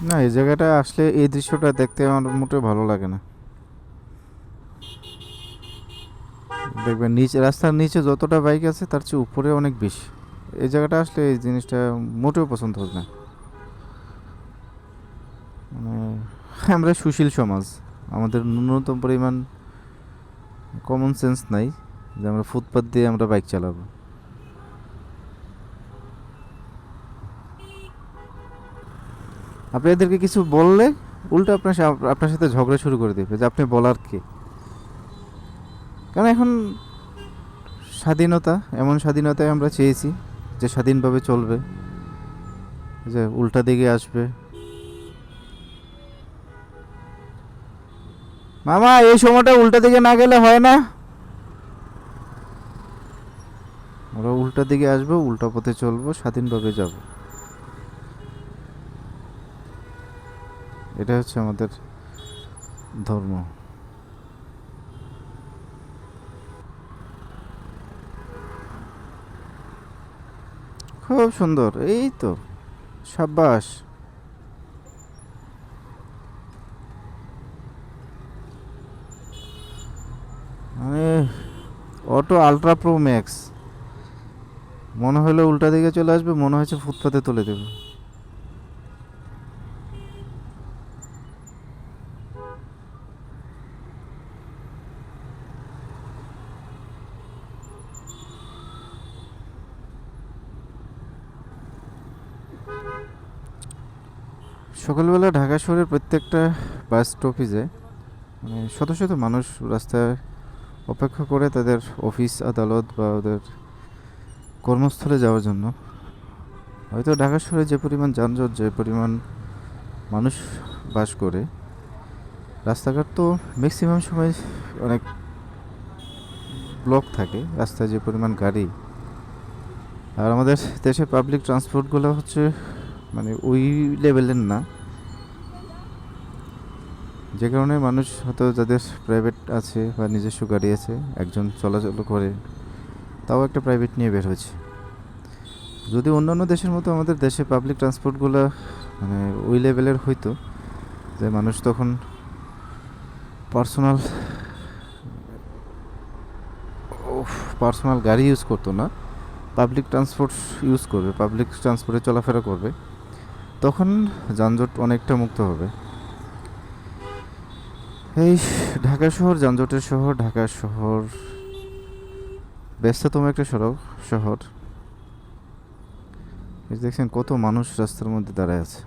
না, এই জায়গাটা আসলে এই দৃশ্যটা দেখতে আমার মোটেও ভালো লাগে না। দেখবেন নিচে, রাস্তার নিচে যতটা বাইক আছে তার চেয়ে উপরে অনেক বেশি। এই জায়গাটা আসলে এই জিনিসটা মোটেও পছন্দ হবে না। মানে আমরা সুশীল সমাজ, আমাদের ন্যূনতম পরিমাণ কমন সেন্স নাই যে আমরা ফুটপাত দিয়ে আমরা বাইক চালাবো। আপনি এদেরকে কিছু বললে উল্টো আপনার সাথে ঝগড়া শুরু করে দেবে যে আপনি বলার কে। কারণ এখন স্বাধীনতা, এমন স্বাধীনতায় আমরা চেয়েছি যে স্বাধীনভাবে চলবে, যে উল্টা দিকে আসবে। মামা এই সময়টা উল্টা দিকে না গেলে হয় না। আমরা উল্টা দিকে আসবো, উল্টা পথে চলবো, স্বাধীনভাবে যাব। এটা হচ্ছে আমাদের ধর্ম। খুব সুন্দর, এই তো, সাব্বাস। মানে অটো আলট্রা প্রো ম্যাক্স, মনে হলো উল্টা দিকে চলে আসবে, মনে হচ্ছে ফুটপাতে তুলে দেবে। সকালবেলা ঢাকা শহরের প্রত্যেকটা বাস স্টপেজে মানে শত শত মানুষ রাস্তায় অপেক্ষা করে তাদের অফিস আদালত বা ওদের কর্মস্থলে যাওয়ার জন্য। হয়তো ঢাকা শহরে যে পরিমাণ যানজট, যে পরিমাণ মানুষ বাস করে, রাস্তাঘাট তো ম্যাক্সিমাম সময় অনেক ব্লক থাকে, রাস্তায় যে পরিমাণ গাড়ি। আর আমাদের দেশে পাবলিক ট্রান্সপোর্টগুলো হচ্ছে মানে ওই লেভেলের না, যে কারণে মানুষ হয়তো যাদের প্রাইভেট আছে বা নিজস্ব গাড়ি আছে, একজন চলাচল করে, তাও একটা প্রাইভেট নিয়ে বের হয়েছে। যদি অন্যান্য দেশের মতো আমাদের দেশে পাবলিক ট্রান্সপোর্টগুলো মানে ওই লেভেলের হইতো, যে মানুষ তখন পার্সোনাল পার্সোনাল গাড়ি ইউজ করতো না, পাবলিক ট্রান্সপোর্ট ইউজ করবে, পাবলিক ট্রান্সপোর্টে চলাফেরা করবে, তখন যানজট অনেকটা মুক্ত হবে। এই ঢাকা শহর যানজটের শহর, ঢাকা শহর ব্যস্ততম একটা শহর। এই দেখছেন কত মানুষ রাস্তার মধ্যে দাঁড়ায় আছে।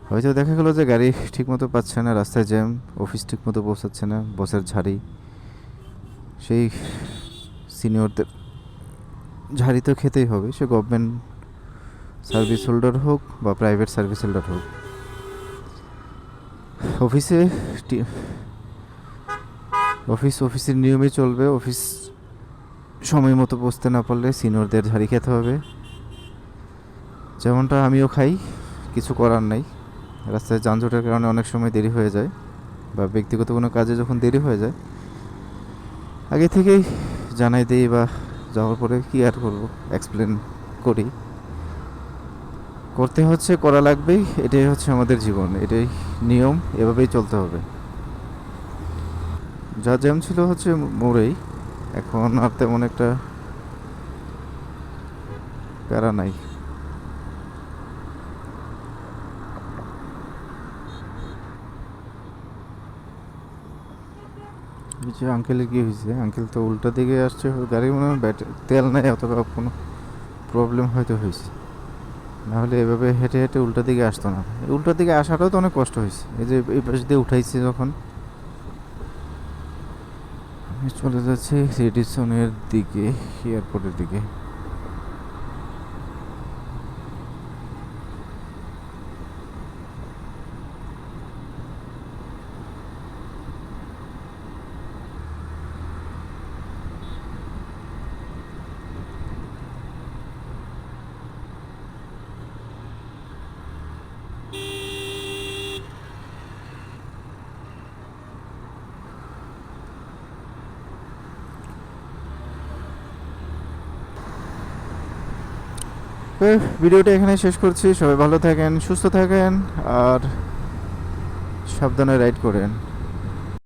হয়তো দেখা গেলো যে গাড়ি ঠিকমতো পাচ্ছে না, রাস্তায় জ্যাম, অফিস ঠিকমতো পৌঁছাচ্ছে না, বসের ঝাড়ি, সেই সিনিয়রদের ঝাড়ি তো খেতেই হবে, সে গভর্নমেন্ট সার্ভিস হোল্ডার হোক বা প্রাইভেট সার্ভিস হোল্ডার হোক। অফিসে অফিসের নিয়মে চলবে, অফিস সময় মতো পৌঁছতে না পারলে সিনিয়রদের ঝাড়ি খেতে হবে, যেমনটা আমিও খাই। কিছু করার নাই, রাস্তায় যানজটের কারণে অনেক সময় দেরি হয়ে যায়, বা ব্যক্তিগত কোনো কাজে যখন দেরি হয়ে যায় আগে থেকেই জানাই দিই, বা যাওয়ার পরে কি আর করবো, এক্সপ্লেন করি। করতে হচ্ছে, করা লাগবেই, এটাই হচ্ছে আমাদের জীবন, এটাই নিয়ম, এভাবেই চলতে হবে। যা জ্যাম ছিল হচ্ছে মোড়েই, এখন আর তেমন একটা প্যারা নাই। যে আঙ্কেলের কি হয়েছে, আঙ্কেল তো উল্টা দিকে আসছে, গাড়ি মনে হয় তেল নাই, অথবা কোনো প্রবলেম হয়তো হয়েছে, নাহলে এভাবে হেঁটে হেঁটে উল্টা দিকে আসতো না। উল্টা দিকে আসাটাও তো অনেক কষ্ট হয়েছে, এই যে এই পাশ দিয়ে উঠাইছে যখন। আমি চলে যাচ্ছি রেডিসনের দিকে, এয়ারপোর্টের দিকে। তো ভিডিওটা এখানে শেষ করছি। সবাই ভালো থাকেন, সুস্থ থাকেন আর সাবধানে রাইড করেন।